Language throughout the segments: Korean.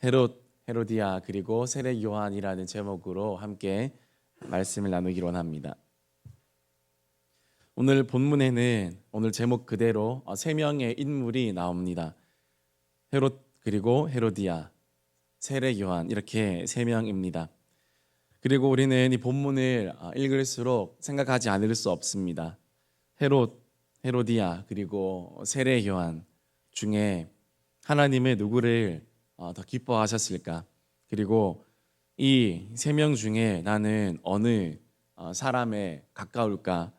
헤로디아 그리고 세례 요한이라는 제목으로 함께 말씀을 나누기로 합니다. 오늘 본문에는 오늘 제목 그대로 세 명의 인물이 나옵니다. 헤롯 그리고 헤로디아, 세례 요한 이렇게 세 명입니다. 그리고 우리는 이 본문을 읽을수록 생각하지 않을 수 없습니다. 헤로디아 그리고 세례 요한 중에 하나님의 누구를 더 기뻐하셨을까? 그리고 이 세 명 중에 나는 어느 사람에 가까울까?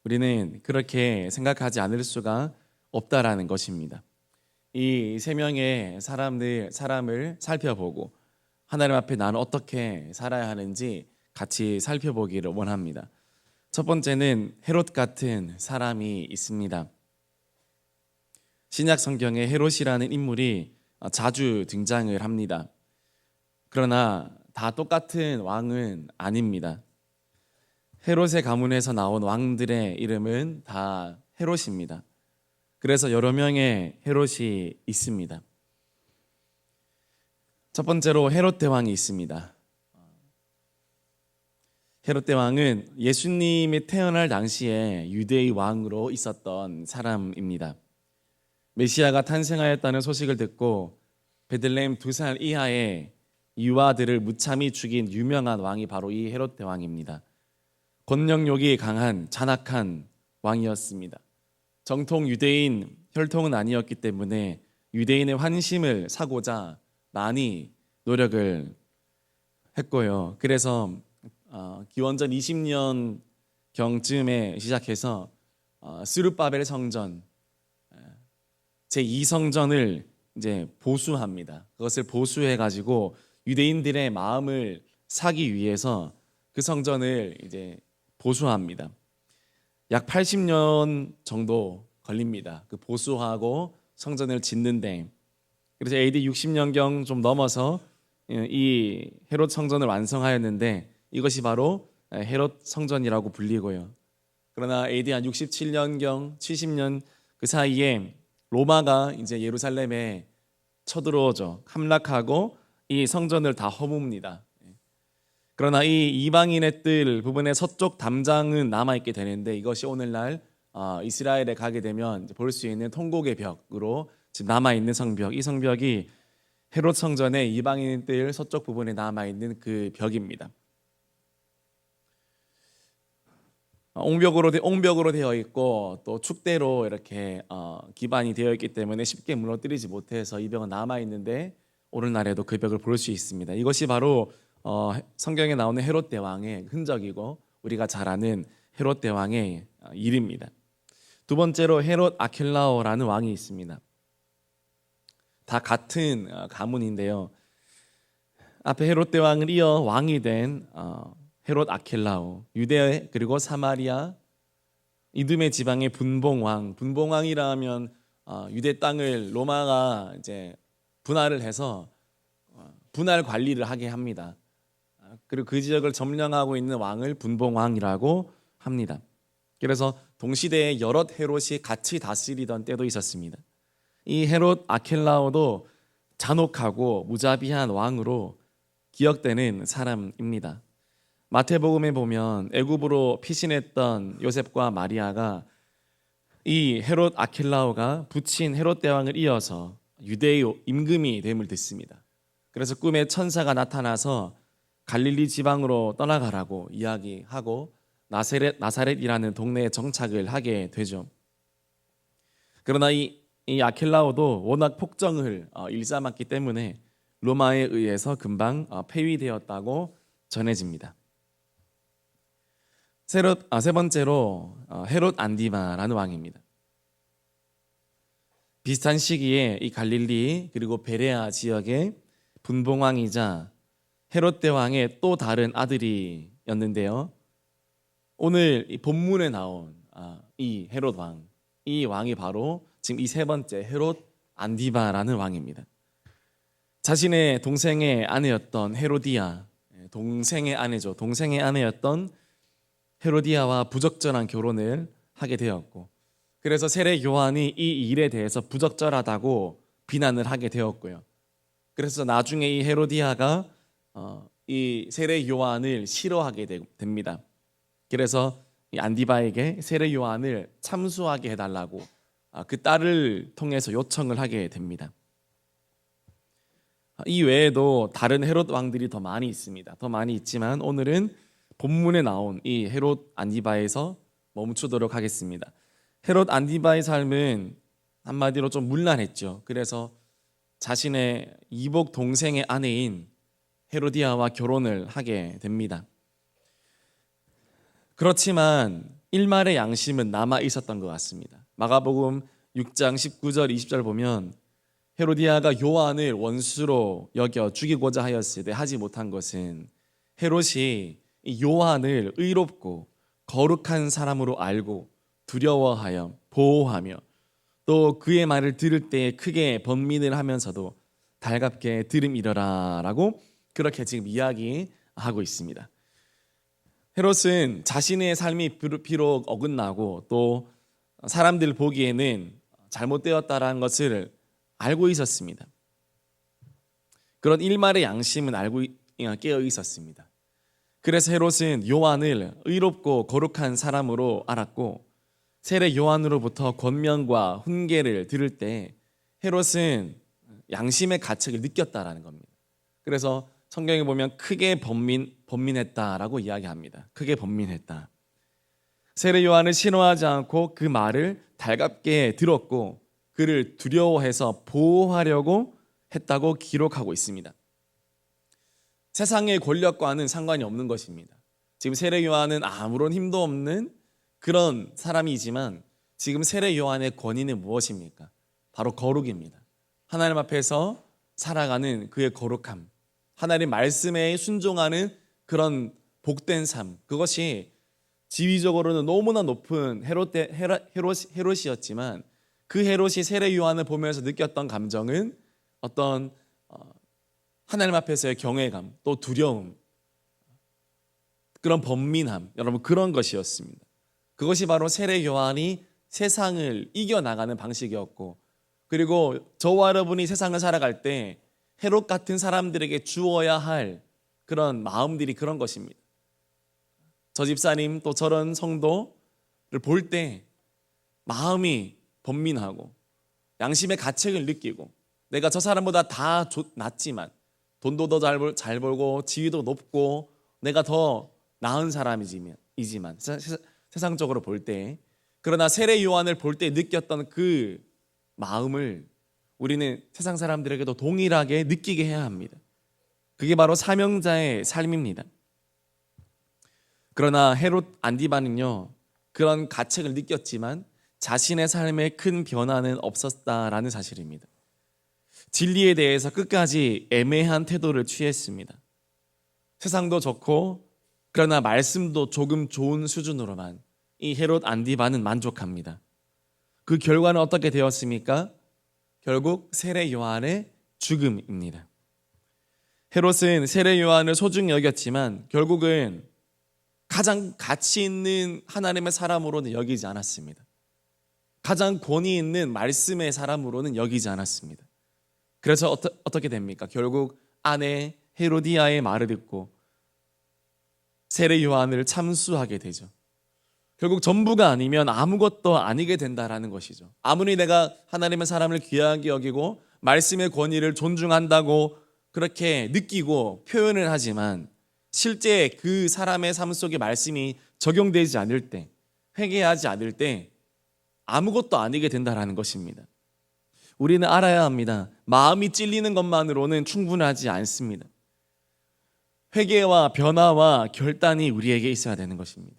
우리는 그렇게 생각하지 않을 수가 없다라는 것입니다. 이 세 명의 사람을 살펴보고 하나님 앞에 나는 어떻게 살아야 하는지 같이 살펴보기를 원합니다. 첫 번째는 헤롯 같은 사람이 있습니다. 신약 성경에 헤롯이라는 인물이 자주 등장을 합니다. 그러나 다 똑같은 왕은 아닙니다. 헤롯의 가문에서 나온 왕들의 이름은 다 헤롯입니다. 그래서 여러 명의 헤롯이 있습니다. 첫 번째로 헤롯 대왕이 있습니다. 헤롯 대왕은 예수님이 태어날 당시에 유대의 왕으로 있었던 사람입니다. 메시아가 탄생하였다는 소식을 듣고 베들레헴 2살 이하의 유아들을 무참히 죽인 유명한 왕이 바로 이 헤롯 대왕입니다. 권력욕이 강한 잔악한 왕이었습니다. 정통 유대인 혈통은 아니었기 때문에 유대인의 환심을 사고자 많이 노력을 했고요. 그래서 기원전 20년 경쯤에 시작해서 스룹바벨 성전 제2성전을 이제 보수합니다. 그것을 보수해 가지고 유대인들의 마음을 사기 위해서 그 성전을 이제 보수합니다. 약 80년 정도 걸립니다. 그 보수하고 성전을 짓는데, 그래서 AD 60년경 좀 넘어서 이 헤롯 성전을 완성하였는데 이것이 바로 헤롯 성전이라고 불리고요. 그러나 AD 한 67년경 70년 그 사이에 로마가 이제 예루살렘에 쳐들어오죠. 함락하고 이 성전을 다 허뭅니다. 그러나 이 이방인의 뜰 부분의 서쪽 담장은 남아있게 되는데 이것이 오늘날 이스라엘에 가게 되면 볼 수 있는 통곡의 벽으로 지금 남아있는 성벽, 이 성벽이 헤롯 성전의 이방인 뜰 서쪽 부분에 남아있는 그 벽입니다. 옹벽으로 되어 있고 또 축대로 이렇게 기반이 되어 있기 때문에 쉽게 무너뜨리지 못해서 이 벽은 남아 있는데 오늘날에도 그 벽을 볼 수 있습니다. 이것이 바로 성경에 나오는 헤롯 대왕의 흔적이고 우리가 잘 아는 헤롯 대왕의 일입니다. 두 번째로 헤롯 아켈라오라는 왕이 있습니다. 다 같은 가문인데요. 앞에 헤롯 대왕을 이어 왕이 된 헤롯 아켈라오, 유대 그리고 사마리아 이두메 지방의 분봉왕이라면 유대 땅을 로마가 이제 분할을 해서 분할 관리를 하게 합니다. 그리고 그 지역을 점령하고 있는 왕을 분봉왕이라고 합니다. 그래서 동시대에 여러 헤롯이 같이 다스리던 때도 있었습니다. 이 헤롯 아켈라오도 잔혹하고 무자비한 왕으로 기억되는 사람입니다. 마태복음에 보면 애굽으로 피신했던 요셉과 마리아가 이 헤롯 아켈라오가 부친 헤롯 대왕을 이어서 유대의 임금이 됨을 듣습니다. 그래서 꿈에 천사가 나타나서 갈릴리 지방으로 떠나가라고 이야기하고 나사렛이라는 동네에 정착을 하게 되죠. 그러나 이 아켈라오도 워낙 폭정을 일삼았기 때문에 로마에 의해서 금방 폐위되었다고 전해집니다. 세 번째로 헤롯 안디바라는 왕입니다. 비슷한 시기에 이 갈릴리 그리고 베레아 지역의 분봉왕이자 헤롯 대왕의 또 다른 아들이었는데요. 오늘 이 본문에 나온 이 헤롯 왕, 이 왕이 바로 지금 이 세 번째 헤롯 안디바라는 왕입니다. 자신의 동생의 아내였던 헤로디아, 동생의 아내였던 헤로디아와 부적절한 결혼을 하게 되었고, 그래서 세례 요한이 이 일에 대해서 부적절하다고 비난을 하게 되었고요. 그래서 나중에 이 헤로디아가 이 세례 요한을 싫어하게 됩니다. 그래서 이 안디바에게 세례 요한을 참수하게 해달라고 그 딸을 통해서 요청을 하게 됩니다. 이 외에도 다른 헤롯 왕들이 더 많이 있습니다. 더 많이 있지만 오늘은 본문에 나온 이 헤롯 안디바에서 멈추도록 하겠습니다. 헤롯 안디바의 삶은 한마디로 좀 문란했죠. 그래서 자신의 이복 동생의 아내인 헤로디아와 결혼을 하게 됩니다. 그렇지만 일말의 양심은 남아 있었던 것 같습니다. 마가복음 6장 19절 20절 보면 헤로디아가 요한을 원수로 여겨 죽이고자 하였을 때 하지 못한 것은 헤롯이 요한을 의롭고 거룩한 사람으로 알고 두려워하여 보호하며 또 그의 말을 들을 때 크게 번민을 하면서도 달갑게 들음이러라 라고 그렇게 지금 이야기하고 있습니다. 헤롯은 자신의 삶이 비록 어긋나고 또 사람들 보기에는 잘못되었다라는 것을 알고 있었습니다. 그런 일말의 양심은 깨어 있었습니다. 그래서 헤롯은 요한을 의롭고 거룩한 사람으로 알았고 세례 요한으로부터 권면과 훈계를 들을 때 헤롯은 양심의 가책을 느꼈다라는 겁니다. 그래서 성경에 보면 크게 번민했다라고 이야기합니다. 크게 번민했다. 세례 요한을 싫어하지 않고 그 말을 달갑게 들었고 그를 두려워해서 보호하려고 했다고 기록하고 있습니다. 세상의 권력과는 상관이 없는 것입니다. 지금 세례 요한은 아무런 힘도 없는 그런 사람이지만 지금 세례 요한의 권위는 무엇입니까? 바로 거룩입니다. 하나님 앞에서 살아가는 그의 거룩함, 하나님 말씀에 순종하는 그런 복된 삶, 그것이 지위적으로는 너무나 높은 헤롯이었지만 그 헤롯이 세례 요한을 보면서 느꼈던 감정은 어떤 하나님 앞에서의 경외감, 또 두려움, 그런 번민함, 여러분 그런 것이었습니다. 그것이 바로 세례 요한이 세상을 이겨나가는 방식이었고, 그리고 저와 여러분이 세상을 살아갈 때 헤롯 같은 사람들에게 주어야 할 그런 마음들이 그런 것입니다. 저 집사님 또 저런 성도를 볼 때 마음이 번민하고 양심의 가책을 느끼고 내가 저 사람보다 다 낫지만 돈도 더 잘 벌고 지위도 높고 내가 더 나은 사람이지만 세상적으로 볼 때, 그러나 세례 요한을 볼 때 느꼈던 그 마음을 우리는 세상 사람들에게도 동일하게 느끼게 해야 합니다. 그게 바로 사명자의 삶입니다. 그러나 헤롯 안디바는요, 그런 가책을 느꼈지만 자신의 삶에 큰 변화는 없었다라는 사실입니다. 진리에 대해서 끝까지 애매한 태도를 취했습니다. 세상도 좋고 그러나 말씀도 조금 좋은 수준으로만 이 헤롯 안디바는 만족합니다. 그 결과는 어떻게 되었습니까? 결국 세례 요한의 죽음입니다. 헤롯은 세례 요한을 소중히 여겼지만 결국은 가장 가치 있는 하나님의 사람으로는 여기지 않았습니다. 가장 권위 있는 말씀의 사람으로는 여기지 않았습니다. 그래서 어떻게 됩니까? 결국 아내 헤로디아의 말을 듣고 세례 요한을 참수하게 되죠. 결국 전부가 아니면 아무것도 아니게 된다라는 것이죠. 아무리 내가 하나님의 사람을 귀하게 여기고 말씀의 권위를 존중한다고 그렇게 느끼고 표현을 하지만 실제 그 사람의 삶 속에 말씀이 적용되지 않을 때, 회개하지 않을 때 아무것도 아니게 된다라는 것입니다. 우리는 알아야 합니다. 마음이 찔리는 것만으로는 충분하지 않습니다. 회개와 변화와 결단이 우리에게 있어야 되는 것입니다.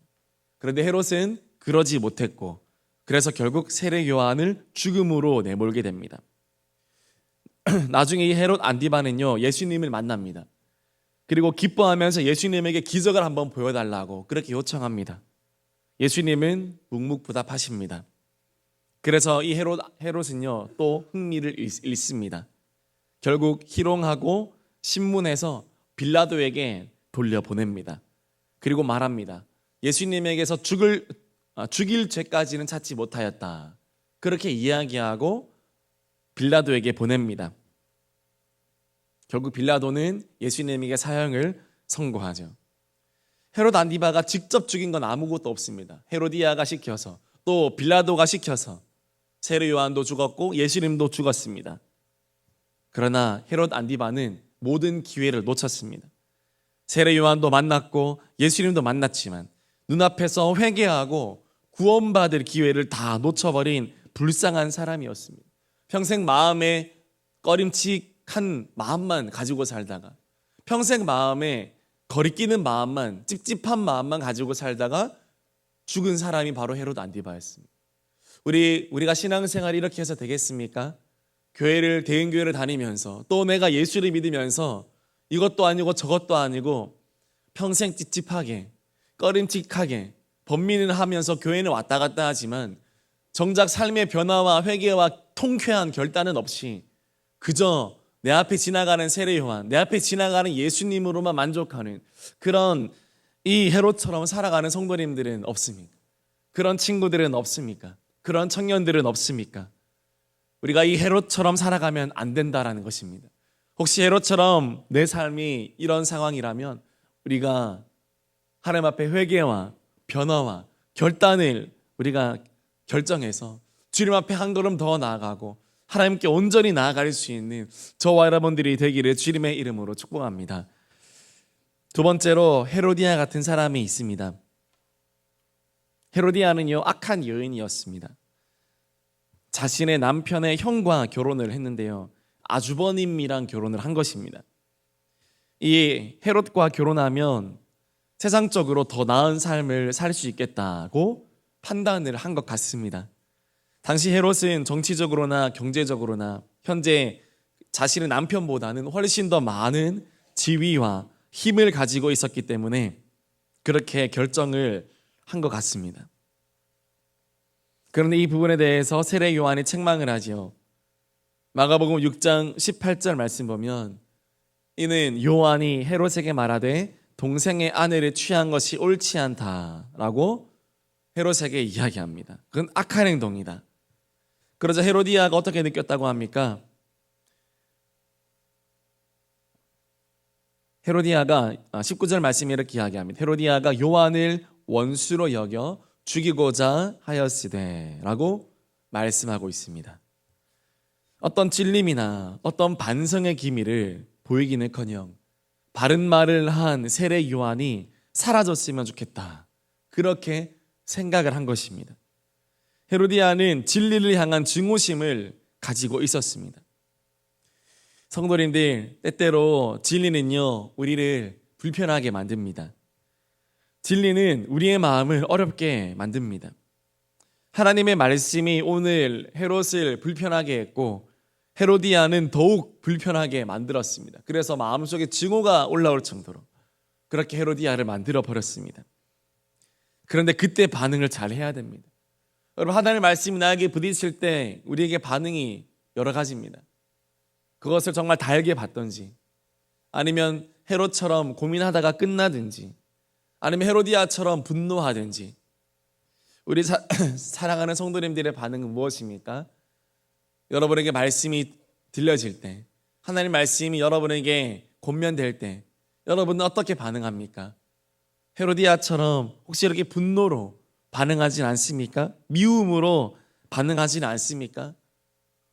그런데 헤롯은 그러지 못했고 그래서 결국 세례 요한을 죽음으로 내몰게 됩니다. 나중에 이 헤롯 안디바는요, 예수님을 만납니다. 그리고 기뻐하면서 예수님에게 기적을 한번 보여달라고 그렇게 요청합니다. 예수님은 묵묵부답하십니다. 그래서 이 헤롯은요 또 흥미를 잃습니다. 결국 희롱하고 신문해서 빌라도에게 돌려보냅니다. 그리고 말합니다. 예수님에게서 죽일 죄까지는 찾지 못하였다. 그렇게 이야기하고 빌라도에게 보냅니다. 결국 빌라도는 예수님에게 사형을 선고하죠. 헤롯 안디바가 직접 죽인 건 아무것도 없습니다. 헤로디아가 시켜서, 또 빌라도가 시켜서 세례 요한도 죽었고 예수님도 죽었습니다. 그러나 헤롯 안디바는 모든 기회를 놓쳤습니다. 세례 요한도 만났고 예수님도 만났지만 눈앞에서 회개하고 구원받을 기회를 다 놓쳐버린 불쌍한 사람이었습니다. 평생 마음에 꺼림칙한 마음만 가지고 살다가, 평생 마음에 거리끼는 마음만, 찝찝한 마음만 가지고 살다가 죽은 사람이 바로 헤롯 안디바였습니다. 우리가 신앙생활 이렇게 해서 되겠습니까? 대인교회를 다니면서 또 내가 예수를 믿으면서 이것도 아니고 저것도 아니고 평생 찝찝하게 꺼림칙하게 번민을 하면서 교회는 왔다 갔다 하지만 정작 삶의 변화와 회개와 통쾌한 결단은 없이 그저 내 앞에 지나가는 세례 요한, 내 앞에 지나가는 예수님으로만 만족하는 그런 이 헤롯처럼 살아가는 성도님들은 없습니까? 그런 친구들은 없습니까? 그런 청년들은 없습니까? 우리가 이 헤롯처럼 살아가면 안 된다라는 것입니다. 혹시 헤롯처럼 내 삶이 이런 상황이라면 우리가 하나님 앞에 회개와 변화와 결단을 우리가 결정해서 주님 앞에 한 걸음 더 나아가고 하나님께 온전히 나아갈 수 있는 저와 여러분들이 되기를 주님의 이름으로 축복합니다. 두 번째로 헤로디아 같은 사람이 있습니다. 헤로디아는요, 악한 여인이었습니다. 자신의 남편의 형과 결혼을 했는데요, 아주버님이랑 결혼을 한 것입니다. 이 헤롯과 결혼하면 세상적으로 더 나은 삶을 살 수 있겠다고 판단을 한 것 같습니다. 당시 헤롯은 정치적으로나 경제적으로나 현재 자신의 남편보다는 훨씬 더 많은 지위와 힘을 가지고 있었기 때문에 그렇게 결정을 한 것 같습니다. 그런데 이 부분에 대해서 세례 요한이 책망을 하지요. 마가복음 6장 18절 말씀 보면 이는 요한이 헤롯에게 말하되 동생의 아내를 취한 것이 옳지 않다라고 헤롯에게 이야기합니다. 그건 악한 행동이다. 그러자 헤로디아가 어떻게 느꼈다고 합니까? 헤로디아가 19절 말씀이 이렇게 이야기합니다. 헤로디아가 요한을 원수로 여겨 죽이고자 하였으되 라고 말씀하고 있습니다. 어떤 찔림이나 어떤 반성의 기미를 보이기는커녕 바른 말을 한 세례 요한이 사라졌으면 좋겠다, 그렇게 생각을 한 것입니다. 헤로디아는 진리를 향한 증오심을 가지고 있었습니다. 성도님들, 때때로 진리는요, 우리를 불편하게 만듭니다. 진리는 우리의 마음을 어렵게 만듭니다. 하나님의 말씀이 오늘 헤롯을 불편하게 했고 헤로디아는 더욱 불편하게 만들었습니다. 그래서 마음속에 증오가 올라올 정도로 그렇게 헤로디아를 만들어 버렸습니다. 그런데 그때 반응을 잘 해야 됩니다. 여러분, 하나님의 말씀이 나에게 부딪힐 때 우리에게 반응이 여러 가지입니다. 그것을 정말 달게 받든지, 아니면 헤롯처럼 고민하다가 끝나든지, 아니면 헤로디아처럼 분노하든지. 우리 사랑하는 성도님들의 반응은 무엇입니까? 여러분에게 말씀이 들려질 때, 하나님 말씀이 여러분에게 권면될 때 여러분은 어떻게 반응합니까? 헤로디아처럼 혹시 이렇게 분노로 반응하진 않습니까? 미움으로 반응하진 않습니까?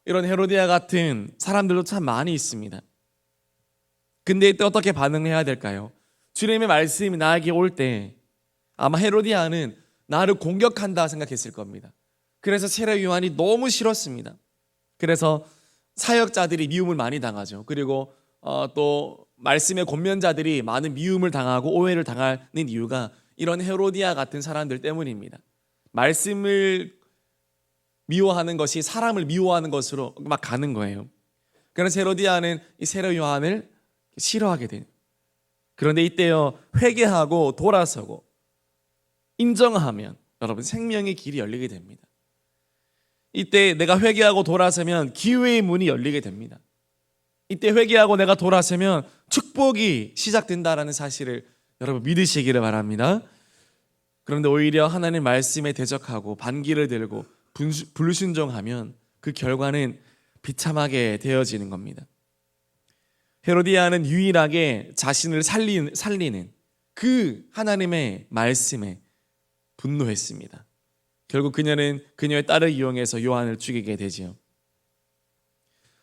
이런 헤로디아 같은 사람들도 참 많이 있습니다. 근데 이때 어떻게 반응해야 될까요? 주님의 말씀이 나에게 올 때 아마 헤로디아는 나를 공격한다 생각했을 겁니다. 그래서 세례 요한이 너무 싫었습니다. 그래서 사역자들이 미움을 많이 당하죠. 그리고 또 말씀의 권면자들이 많은 미움을 당하고 오해를 당하는 이유가 이런 헤로디아 같은 사람들 때문입니다. 말씀을 미워하는 것이 사람을 미워하는 것으로 막 가는 거예요. 그래서 헤로디아는 이 세례 요한을 싫어하게 돼요. 그런데 이때요, 회개하고 돌아서고 인정하면 여러분 생명의 길이 열리게 됩니다. 이때 내가 회개하고 돌아서면 기회의 문이 열리게 됩니다. 이때 회개하고 내가 돌아서면 축복이 시작된다라는 사실을 여러분 믿으시기를 바랍니다. 그런데 오히려 하나님 말씀에 대적하고 반기를 들고 불순종하면 그 결과는 비참하게 되어지는 겁니다. 헤로디아는 유일하게 자신을 살리는 그 하나님의 말씀에 분노했습니다. 결국 그녀는 그녀의 딸을 이용해서 요한을 죽이게 되지요.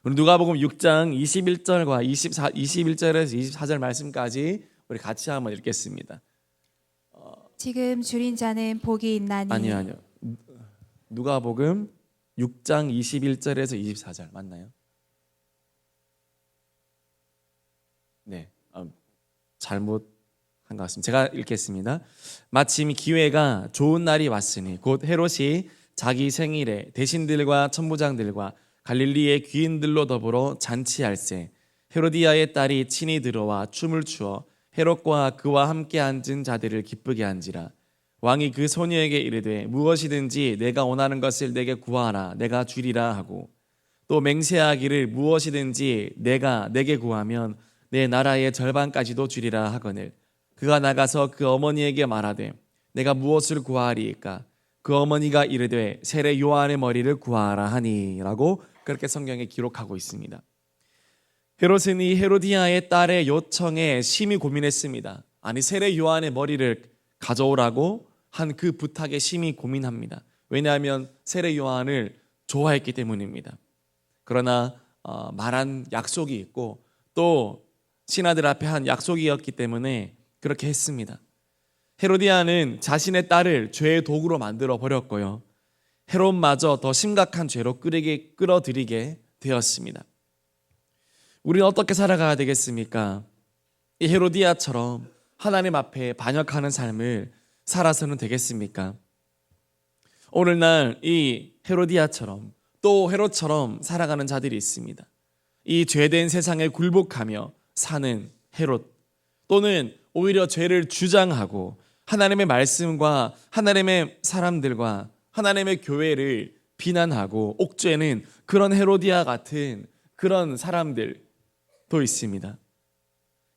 우리 누가복음 6장 21절과 21절에서 24절 말씀까지 우리 같이 한번 읽겠습니다. 지금 줄인 자는 복이 있나니. 아니요. 누가복음 6장 21절에서 24절 맞나요? 네, 잘못한 것 같습니다. 제가 읽겠습니다. 마침 기회가 좋은 날이 왔으니 곧 헤롯이 자기 생일에 대신들과 천부장들과 갈릴리의 귀인들로 더불어 잔치할세 헤로디아의 딸이 친히 들어와 춤을 추어 헤롯과 그와 함께 앉은 자들을 기쁘게 한지라. 왕이 그 소녀에게 이르되 무엇이든지 내가 원하는 것을 내게 구하라 내가 주리라 하고, 또 맹세하기를 무엇이든지 내가 내게 구하면 내 나라의 절반까지도 주리라 하거늘, 그가 나가서 그 어머니에게 말하되 내가 무엇을 구하리이까? 그 어머니가 이르되 세례 요한의 머리를 구하라 하니라고 그렇게 성경에 기록하고 있습니다. 헤롯은 이 헤로디아의 딸의 요청에 심히 고민했습니다. 아니, 세례 요한의 머리를 가져오라고 한 그 부탁에 심히 고민합니다. 왜냐하면 세례 요한을 좋아했기 때문입니다. 그러나 말한 약속이 있고 또 신하들 앞에 한 약속이었기 때문에 그렇게 했습니다. 헤로디아는 자신의 딸을 죄의 도구로 만들어 버렸고요, 헤롯마저 더 심각한 죄로 끌어들이게 되었습니다. 우리는 어떻게 살아가야 되겠습니까? 이 헤로디아처럼 하나님 앞에 반역하는 삶을 살아서는 되겠습니까? 오늘날 이 헤로디아처럼 또 헤롯처럼 살아가는 자들이 있습니다. 이 죄된 세상에 굴복하며 사는 헤롯, 또는 오히려 죄를 주장하고 하나님의 말씀과 하나님의 사람들과 하나님의 교회를 비난하고 옥죄는 그런 헤로디아 같은 그런 사람들도 있습니다.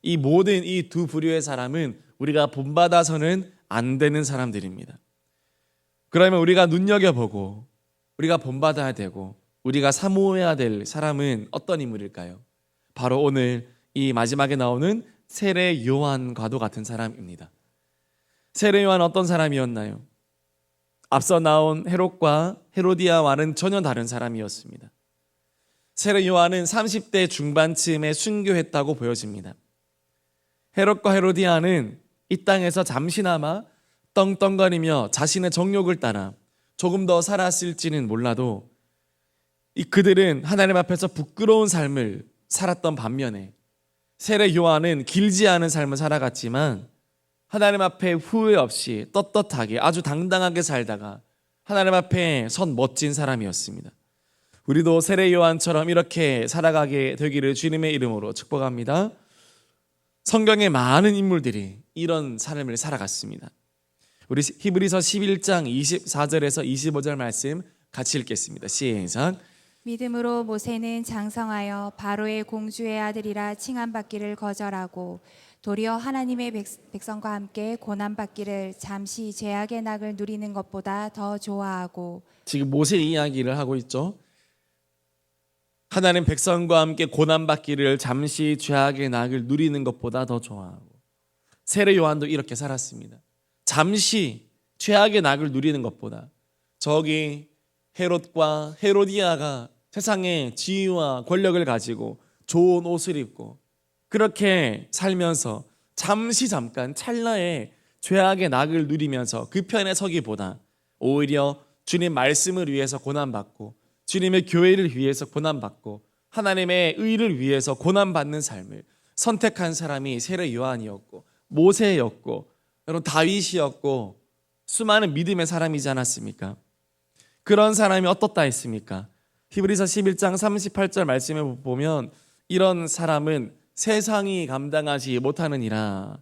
이 모든 이 두 부류의 사람은 우리가 본받아서는 안 되는 사람들입니다. 그러면 우리가 눈여겨보고 우리가 본받아야 되고 우리가 사모해야 될 사람은 어떤 인물일까요? 바로 오늘 이 마지막에 나오는 세례 요한과도 같은 사람입니다. 세례 요한 어떤 사람이었나요? 앞서 나온 헤롯과 헤로디아와는 전혀 다른 사람이었습니다. 세례 요한은 30대 중반쯤에 순교했다고 보여집니다. 헤롯과 헤로디아는 이 땅에서 잠시나마 떵떵거리며 자신의 정욕을 따라 조금 더 살았을지는 몰라도 그들은 하나님 앞에서 부끄러운 삶을 살았던 반면에 세례 요한은 길지 않은 삶을 살아갔지만 하나님 앞에 후회 없이 떳떳하게 아주 당당하게 살다가 하나님 앞에 선 멋진 사람이었습니다. 우리도 세례 요한처럼 이렇게 살아가게 되기를 주님의 이름으로 축복합니다. 성경의 많은 인물들이 이런 삶을 살아갔습니다. 우리 히브리서 11장 24절에서 25절 말씀 같이 읽겠습니다. 시작. 믿음으로 모세는 장성하여 바로의 공주의 아들이라 칭함받기를 거절하고 도리어 하나님의 백성과 함께 고난받기를 잠시 죄악의 낙을 누리는 것보다 더 좋아하고. 지금 모세 이야기를 하고 있죠. 하나님 백성과 함께 고난받기를 잠시 죄악의 낙을 누리는 것보다 더 좋아하고, 세례 요한도 이렇게 살았습니다. 잠시 죄악의 낙을 누리는 것보다 저기 헤롯과 헤로디아가 세상의 지위와 권력을 가지고 좋은 옷을 입고 그렇게 살면서 잠깐 찰나에 죄악의 낙을 누리면서 그 편에 서기보다 오히려 주님 말씀을 위해서 고난받고 주님의 교회를 위해서 고난받고 하나님의 의를 위해서 고난받는 삶을 선택한 사람이 세례 요한이었고 모세였고 여러분 다윗이었고 수많은 믿음의 사람이지 않았습니까? 그런 사람이 어떻다 했습니까? 히브리서 11장 38절 말씀에 보면 이런 사람은 세상이 감당하지 못하느니라.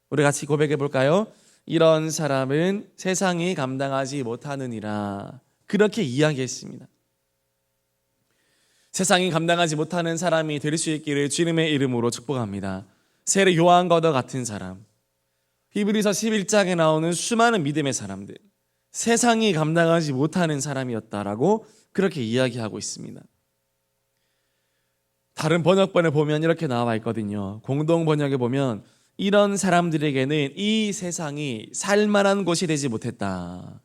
우리 같이 고백해 볼까요? 이런 사람은 세상이 감당하지 못하느니라. 그렇게 이야기했습니다. 세상이 감당하지 못하는 사람이 될 수 있기를 주님의 이름으로 축복합니다. 세례 요한과도 같은 사람, 히브리서 11장에 나오는 수많은 믿음의 사람들, 세상이 감당하지 못하는 사람이었다라고 그렇게 이야기하고 있습니다. 다른 번역본에 보면 이렇게 나와 있거든요. 공동 번역에 보면 이런 사람들에게는 이 세상이 살만한 곳이 되지 못했다.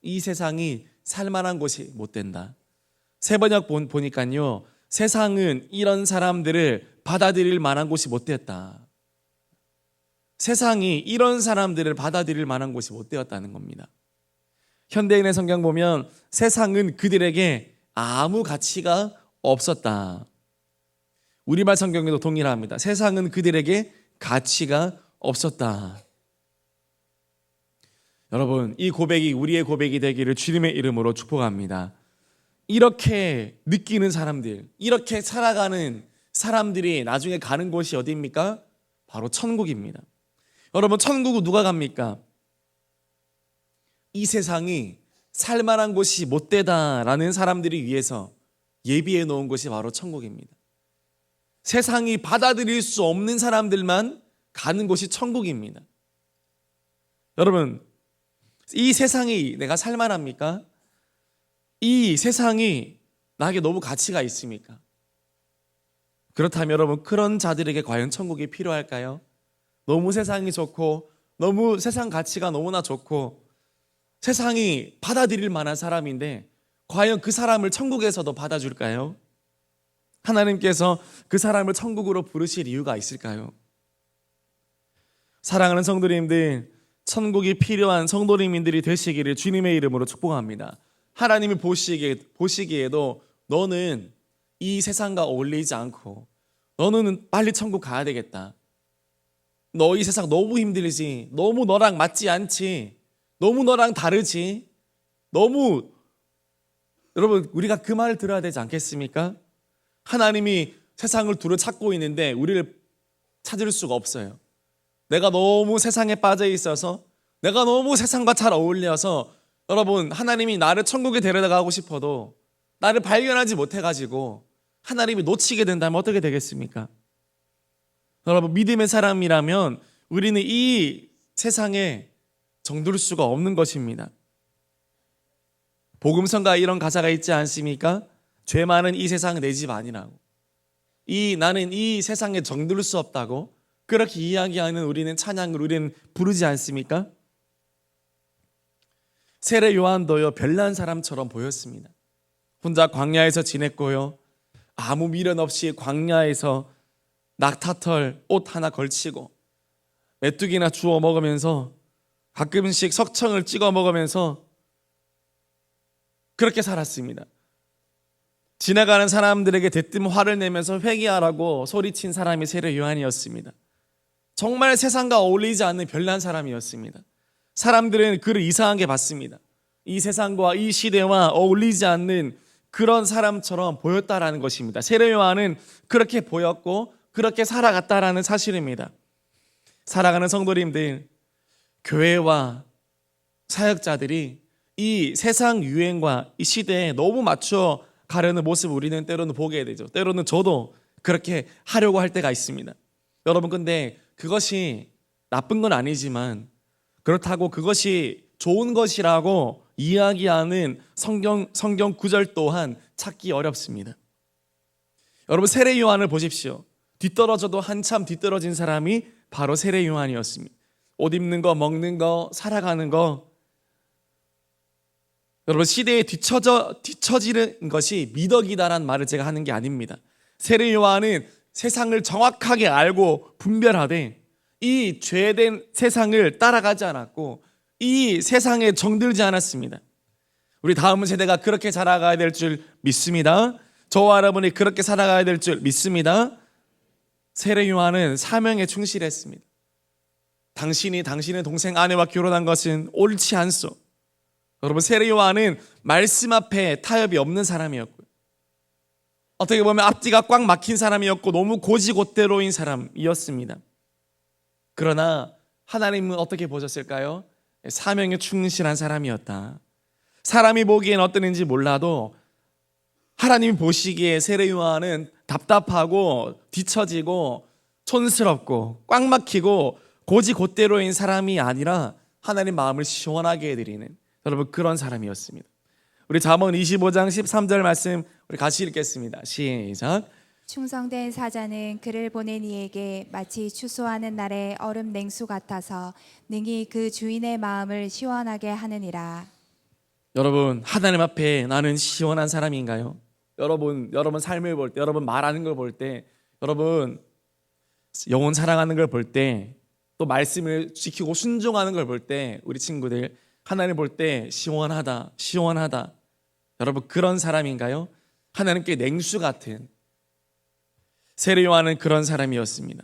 이 세상이 살만한 곳이 못 된다. 새 번역 보니까요, 세상은 이런 사람들을 받아들일 만한 곳이 못 되었다. 세상이 이런 사람들을 받아들일 만한 곳이 못 되었다는 겁니다. 현대인의 성경 보면 세상은 그들에게 아무 가치가 없었다. 우리말 성경에도 동일합니다. 세상은 그들에게 가치가 없었다. 여러분, 이 고백이 우리의 고백이 되기를 주님의 이름으로 축복합니다. 이렇게 느끼는 사람들, 이렇게 살아가는 사람들이 나중에 가는 곳이 어디입니까? 바로 천국입니다. 여러분, 천국은 누가 갑니까? 이 세상이 살만한 곳이 못되다라는 사람들이 위해서 예비해 놓은 곳이 바로 천국입니다. 세상이 받아들일 수 없는 사람들만 가는 곳이 천국입니다. 여러분, 이 세상이 내가 살만합니까? 이 세상이 나에게 너무 가치가 있습니까? 그렇다면 여러분, 그런 자들에게 과연 천국이 필요할까요? 너무 세상이 좋고 너무 세상 가치가 너무나 좋고 세상이 받아들일 만한 사람인데 과연 그 사람을 천국에서도 받아줄까요? 하나님께서 그 사람을 천국으로 부르실 이유가 있을까요? 사랑하는 성도님들, 천국이 필요한 성도님들이 되시기를 주님의 이름으로 축복합니다. 하나님이 보시기에도 너는 이 세상과 어울리지 않고 너는 빨리 천국 가야 되겠다. 너 이 세상 너무 힘들지, 너무 너랑 맞지 않지, 너무 너랑 다르지, 너무, 여러분, 우리가 그 말을 들어야 되지 않겠습니까? 하나님이 세상을 두루 찾고 있는데 우리를 찾을 수가 없어요. 내가 너무 세상에 빠져 있어서, 내가 너무 세상과 잘 어울려서, 여러분, 하나님이 나를 천국에 데려가고 싶어도 나를 발견하지 못해가지고 하나님이 놓치게 된다면 어떻게 되겠습니까? 여러분, 믿음의 사람이라면 우리는 이 세상에 정들 수가 없는 것입니다. 복음성가에 이런 가사가 있지 않습니까? 죄 많은 이 세상은 내 집 아니라고, 나는 이 세상에 정들 수 없다고 그렇게 이야기하는 우리는 찬양을 우리는 부르지 않습니까? 세례 요한도요, 별난 사람처럼 보였습니다. 혼자 광야에서 지냈고요, 아무 미련 없이 광야에서 낙타털 옷 하나 걸치고 메뚜기나 주워 먹으면서 가끔씩 석청을 찍어 먹으면서 그렇게 살았습니다. 지나가는 사람들에게 대뜸 화를 내면서 회개하라고 소리친 사람이 세례 요한이었습니다. 정말 세상과 어울리지 않는 별난 사람이었습니다. 사람들은 그를 이상하게 봤습니다. 이 세상과 이 시대와 어울리지 않는 그런 사람처럼 보였다라는 것입니다. 세례 요한은 그렇게 보였고 그렇게 살아갔다라는 사실입니다. 사랑하는 성도님들, 교회와 사역자들이 이 세상 유행과 이 시대에 너무 맞춰 가려는 모습을 우리는 때로는 보게 되죠. 때로는 저도 그렇게 하려고 할 때가 있습니다. 여러분, 근데 그것이 나쁜 건 아니지만 그렇다고 그것이 좋은 것이라고 이야기하는 성경 구절 또한 찾기 어렵습니다. 여러분, 세례 요한을 보십시오. 뒤떨어져도 한참 뒤떨어진 사람이 바로 세례 요한이었습니다. 옷 입는 거, 먹는 거, 살아가는 거. 여러분, 시대에 뒤처지는 것이 미덕이다라는 말을 제가 하는 게 아닙니다. 세례 요한은 세상을 정확하게 알고 분별하되 이 죄된 세상을 따라가지 않았고 이 세상에 정들지 않았습니다. 우리 다음 세대가 그렇게 살아가야 될 줄 믿습니다. 저와 여러분이 그렇게 살아가야 될 줄 믿습니다. 세례 요한은 사명에 충실했습니다. 당신이 당신의 동생 아내와 결혼한 것은 옳지 않소. 여러분, 세례 요한은 말씀 앞에 타협이 없는 사람이었고요, 어떻게 보면 앞뒤가 꽉 막힌 사람이었고 너무 고지곳대로인 사람이었습니다. 그러나 하나님은 어떻게 보셨을까요? 사명에 충실한 사람이었다. 사람이 보기엔 어떠는지 몰라도 하나님이 보시기에 세례 요한은 답답하고 뒤처지고 촌스럽고 꽉 막히고 고지곳대로인 사람이 아니라 하나님 마음을 시원하게 해드리는, 여러분, 그런 사람이었습니다. 우리 잠언 25장 13절 말씀 우리 같이 읽겠습니다. 시작. 충성된 사자는 그를 보낸 이에게 마치 추수하는 날의 얼음 냉수 같아서 능히 그 주인의 마음을 시원하게 하느니라. 여러분, 하나님 앞에 나는 시원한 사람인가요? 여러분 삶을 볼 때, 여러분 말하는 걸 볼 때, 여러분 영혼 사랑하는 걸 볼 때, 또 말씀을 지키고 순종하는 걸 볼 때, 우리 친구들 하나님 볼 때 시원하다, 시원하다. 여러분 그런 사람인가요? 하나님께 냉수 같은 세례 요한은 그런 사람이었습니다.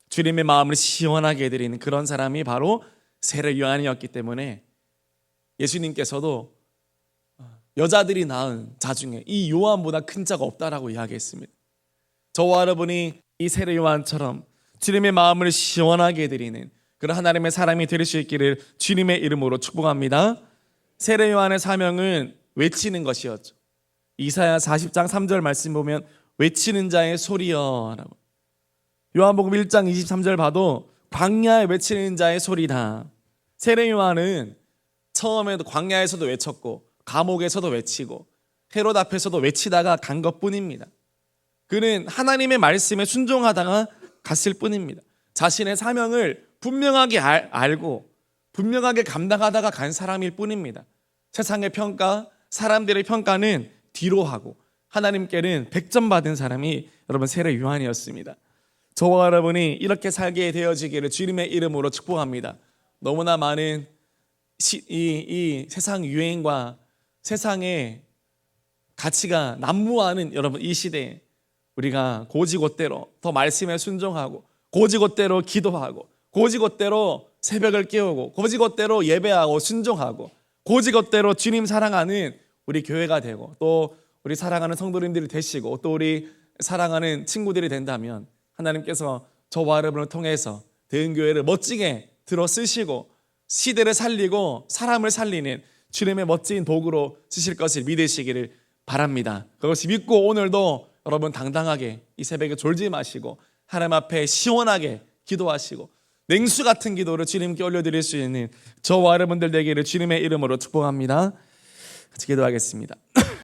주님의 마음을 시원하게 해드리는 그런 사람이 바로 세례 요한이었기 때문에 예수님께서도 여자들이 낳은 자 중에 이 요한보다 큰 자가 없다라고 이야기했습니다. 저와 여러분이 이 세례 요한처럼 주님의 마음을 시원하게 해드리는 그런 하나님의 사람이 될 수 있기를 주님의 이름으로 축복합니다. 세례 요한의 사명은 외치는 것이었죠. 이사야 40장 3절 말씀 보면 외치는 자의 소리여 라고. 요한복음 1장 23절 봐도 광야에 외치는 자의 소리다. 세례 요한은 처음에도 광야에서도 외쳤고 감옥에서도 외치고 헤롯 앞에서도 외치다가 간 것뿐입니다. 그는 하나님의 말씀에 순종하다가 갔을 뿐입니다. 자신의 사명을 분명하게 알고 분명하게 감당하다가 간 사람일 뿐입니다. 세상의 평가, 사람들의 평가는 뒤로 하고 하나님께는 100점 받은 사람이 여러분 세례 요한이었습니다. 저와 여러분이 이렇게 살게 되어지기를 주님의 이름으로 축복합니다. 너무나 많은 이 세상 유행과 세상의 가치가 난무하는 여러분 이 시대에 우리가 고지곳대로 더 말씀에 순종하고 고지곳대로 기도하고 고지곳대로 새벽을 깨우고 고지곳대로 예배하고 순종하고 고지곳대로 주님 사랑하는 우리 교회가 되고 또 우리 사랑하는 성도님들이 되시고 또 우리 사랑하는 친구들이 된다면 하나님께서 저와 여러분을 통해서 대은교회를 멋지게 들어 쓰시고 시대를 살리고 사람을 살리는 주님의 멋진 도구로 쓰실 것을 믿으시기를 바랍니다. 그것이 믿고 오늘도 여러분 당당하게 이 새벽에 졸지 마시고 하나님 앞에 시원하게 기도하시고 냉수 같은 기도를 주님께 올려드릴 수 있는 저와 여러분들 되기를 주님의 이름으로 축복합니다. 같이 기도하겠습니다.